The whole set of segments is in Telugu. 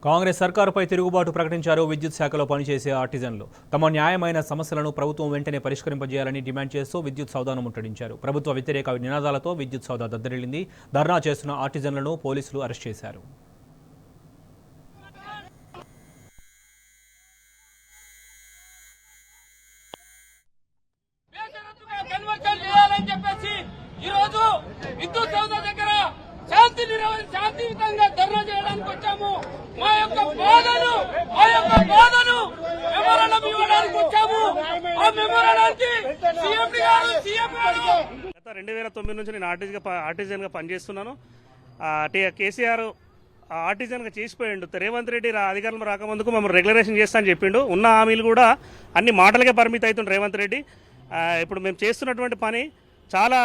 కాంగ్రెస్ సర్కారుపై తిరుగుబాటు ప్రకటించారు విద్యుత్ శాఖలో పనిచేసే ఆర్టిజన్లు. తమ న్యాయమైన సమస్యలను ప్రభుత్వం వెంటనే పరిష్కరింపజేయాలని డిమాండ్ చేస్తూ విద్యుత్ సౌదాను ముట్టడించారు. ప్రభుత్వ వ్యతిరేక నినాదాలతో విద్యుత్ సౌదా దద్దరిల్లింది. ధర్నా చేస్తున్న ఆర్టిజన్లను పోలీసులు అరెస్ట్ చేశారు. శాంతియుతంగా ధర్నా చేయడానికి వచ్చాము. మా యొక్క బాధను మెమోరాండం ఇవ్వడానికి వచ్చాము. ఆ మెమోరాండానికి సీఎం గారు గత 2009 నుంచి నేను ఆర్టిజన్ గా పనిచేస్తున్నాను. కేసీఆర్ ఆర్టిజన్ గా చేసిపోయిండు. రేవంత్ రెడ్డి అధికారంలో రాకముందుకు మమ్మల్ని రెగ్యులరేషన్ చేస్తా అని చెప్పిండు. ఉన్న హామీలు కూడా అన్ని మాటలకే పరిమితి అవుతుండు రేవంత్ రెడ్డి. ఇప్పుడు మేము చేస్తున్నటువంటి పని చాలా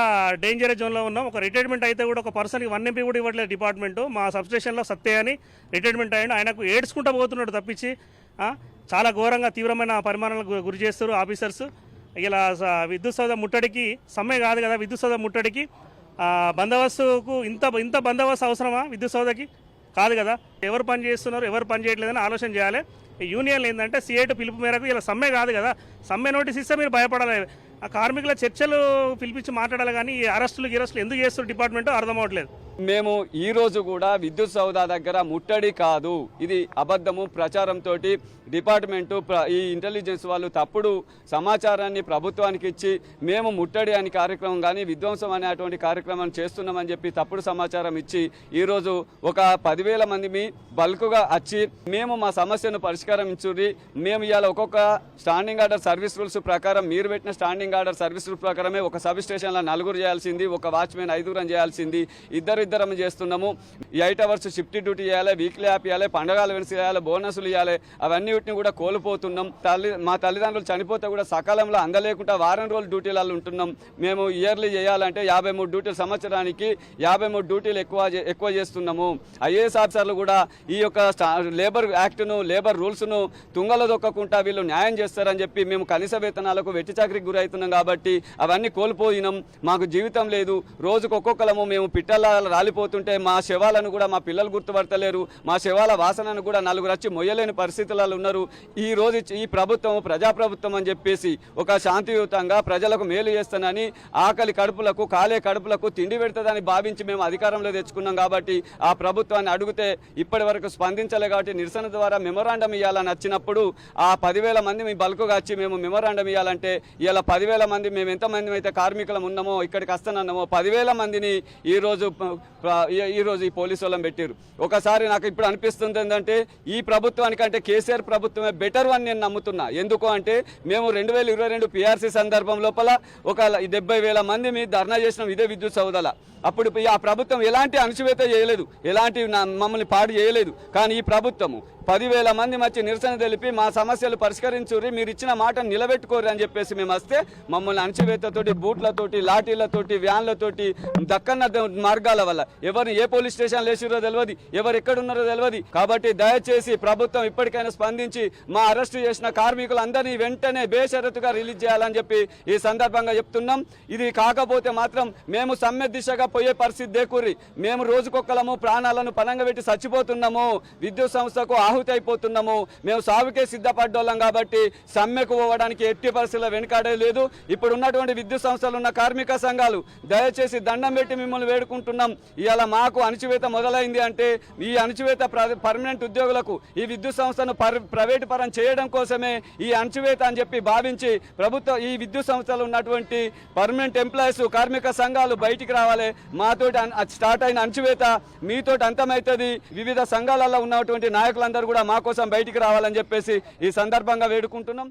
డేంజరస్ జోన్లో ఉన్నాం. ఒక రిటైర్మెంట్ అయితే కూడా ఒక పర్సన్కి 1 MP కూడా ఇవ్వట్లేదు డిపార్ట్మెంట్. మా సబ్స్టేషన్లో సత్య అని రిటైర్మెంట్ అయ్యాడు. ఆయనకు ఏడ్చుకుంటూ పోతున్నాడు తప్పించి చాలా ఘోరంగా తీవ్రమైన పరిమాణాలకు గురి చేస్తారు ఆఫీసర్స్. ఇలా విద్యుత్ సౌధ ముట్టడికి సమ్మె కాదు కదా, విద్యుత్ సౌధ ముట్టడికి బందోబస్తుకు ఇంత బందోబస్తు అవసరమా? విద్యుత్ సౌధకి కాదు కదా. ఎవరు పని చేస్తున్నారు, ఎవరు పని చేయట్లేదని ఆలోచన చేయాలి. యూనియన్లు ఏంటంటే సిఐటి పిలుపు మేరకు ఇలా సమ్మె కాదు కదా, సమ్మె నోటీస్ ఇస్తే మీరు భయపడాలి. ఆ కార్మికుల చర్చలు పిలిపించి మాట్లాడాలి. కానీ ఈ అరెస్టులు ఎందుకు చేస్తారు డిపార్ట్మెంట్ అర్థం అవట్లేదు. మేము ఈ రోజు కూడా విద్యుత్ సౌదా దగ్గర ముట్టడి కాదు, ఇది అబద్ధము ప్రచారంతో డిపార్ట్మెంటు ఈ ఇంటెలిజెన్స్ వాళ్ళు తప్పుడు సమాచారాన్ని ప్రభుత్వానికి ఇచ్చి మేము ముట్టడి అని కార్యక్రమం కానీ విధ్వంసం అనేటువంటి కార్యక్రమాన్ని చేస్తున్నామని చెప్పి తప్పుడు సమాచారం ఇచ్చి ఈరోజు ఒక 10,000 మంది బల్క్గా వచ్చి మేము మా సమస్యను పరిష్కరించుర్రి, మేము ఇవాళ ఒక్కొక్క స్టాండింగ్ ఆర్డర్ సర్వీస్ రూల్స్ ప్రకారం మీరు పెట్టిన స్టాండింగ్ ఆర్డర్ సర్వీస్ రూల్ ప్రకారమే ఒక సబ్ స్టేషన్లో 4 చేయాల్సింది, ఒక వాచ్మెన్ 5 చేయాల్సింది, ఇద్దరం చేస్తున్నాము. 8 hours షిఫ్ట్ డ్యూటీ చేయాలి, వీక్లీ యాప్ ఇవ్వాలి, పండుగలు వెనసి చేయాలి, బోనసులు ఇవ్వాలి, అవన్నిటిని కూడా కోల్పోతున్నాం. మా తల్లిదండ్రులు చనిపోతే కూడా సకాలంలో అందలేకుండా వారం రోజులు డ్యూటీలలో ఉంటున్నాం. మేము ఇయర్లీ చేయాలంటే 53 డ్యూటీలు, సంవత్సరానికి 53 డ్యూటీలు ఎక్కువ చేస్తున్నాము. ఐఏఎస్ ఆఫీసర్లు కూడా ఈ యొక్క లేబర్ యాక్ట్ను, లేబర్ రూల్స్ను తుంగలో దొక్కకుండా వీళ్ళు న్యాయం చేస్తారని చెప్పి మేము కనీస వేతనాలకు వెట్టి చాకరికి గురవుతున్నాం. కాబట్టి అవన్నీ కోల్పోయినాం. మాకు జీవితం లేదు. రోజుకు ఒక్కొక్కలము మేము పిట్టల రాలిపోతుంటే మా శవాలను కూడా మా పిల్లలు గుర్తుపడతలేరు. మా శవాల వాసనను కూడా 4 వచ్చి మొయ్యలేని పరిస్థితులలో ఉన్నారు. ఈ రోజు ఈ ప్రభుత్వం ప్రజాప్రభుత్వం అని చెప్పేసి ఒక శాంతియుతంగా ప్రజలకు మేలు చేస్తానని, ఆకలి కడుపులకు కాలే కడుపులకు తిండి పెడుతుందని భావించి మేము అధికారంలో తెచ్చుకున్నాం. కాబట్టి ఆ ప్రభుత్వాన్ని అడిగితే ఇప్పటి వరకు స్పందించలే. కాబట్టి నిరసన ద్వారా మెమోరాండం ఇవ్వాలని వచ్చినప్పుడు ఆ 10,000 మంది మీ బల్కుగా వచ్చి మేము మెమోరాండం ఇవ్వాలంటే ఇలా 10,000 మంది మేము ఎంతమంది అయితే కార్మికులం ఉన్నామో ఇక్కడికి వస్తానన్నామో 10,000 మందిని ఈరోజు ఈ పోలీసు వాళ్ళని పెట్టారు. ఒకసారి నాకు ఇప్పుడు అనిపిస్తుంది ఏంటంటే ఈ ప్రభుత్వానికంటే కేసీఆర్ ప్రభుత్వమే బెటర్ అని నేను నమ్ముతున్నా. ఎందుకు అంటే మేము 2022 PRC సందర్భం లోపల ఒక 70,000 మంది మీ ధర్నా చేసినాం ఇదే విద్యుత్ సౌదాల. అప్పుడు ఆ ప్రభుత్వం ఎలాంటి అణచివేత చేయలేదు, ఎలాంటి మమ్మల్ని పాడు చేయలేదు. కానీ ఈ ప్రభుత్వము 10,000 మంది వచ్చి నిరసన తెలిపి మా సమస్యలు పరిష్కరించుర్రి, మీరు ఇచ్చిన మాటను నిలబెట్టుకోరు అని చెప్పేసి మేము వస్తే మమ్మల్ని అణచివేతతోటి, బూట్లతోటి, లాఠీలతోటి, వ్యాన్లతోటి, దక్కన్న మార్గాల వల్ల ఎవరిని ఏ పోలీస్ స్టేషన్లు వేసిరో తెలియదు, ఎవరు ఎక్కడున్నారో తెలియదు. కాబట్టి దయచేసి ప్రభుత్వం ఇప్పటికైనా స్పందించి మా అరెస్టు చేసిన కార్మికులందరినీ వెంటనే బేషరతుగా రిలీజ్ చేయాలని చెప్పి ఈ సందర్భంగా చెప్తున్నాం. ఇది కాకపోతే మాత్రం మేము సమ్మె దిశగా పోయే పరిస్థితి దేకూరి. మేము రోజుకొక్కలము ప్రాణాలను పనంగా పెట్టి చచ్చిపోతున్నాము, విద్యుత్ సంస్థకు ఆహుతి అయిపోతున్నాము. మేము సాగుకే సిద్ధపడ్డోళ్ళం. కాబట్టి సమ్మెకు పోవడానికి ఎట్టి పరిస్థితుల్లో వెనుకాడే లేదు. ఇప్పుడు ఉన్నటువంటి విద్యుత్ సంస్థలు ఉన్న కార్మిక సంఘాలు దయచేసి దండం పెట్టి మిమ్మల్ని వేడుకుంటున్నాం. ఇవాళ మాకు అణచివేత మొదలైంది అంటే ఈ అణచివేత పర్మనెంట్ ఉద్యోగులకు ఈ విద్యుత్ సంస్థను ప్రైవేటు పరం చేయడం కోసమే ఈ అణచివేత అని చెప్పి భావించి ప్రభుత్వం ఈ విద్యుత్ సంస్థలు ఉన్నటువంటి పర్మనెంట్ ఎంప్లాయీస్, కార్మిక సంఘాలు బయటికి రావాలి. మాతోటి స్టార్ట్ అయిన అణచివేత మీతోటి అంతమవుతుంది. వివిధ సంఘాలలో ఉన్నటువంటి నాయకులందరూ కూడా మా కోసం బయటికి రావాలని చెప్పేసి ఈ సందర్భంగా వేడుకుంటున్నాం.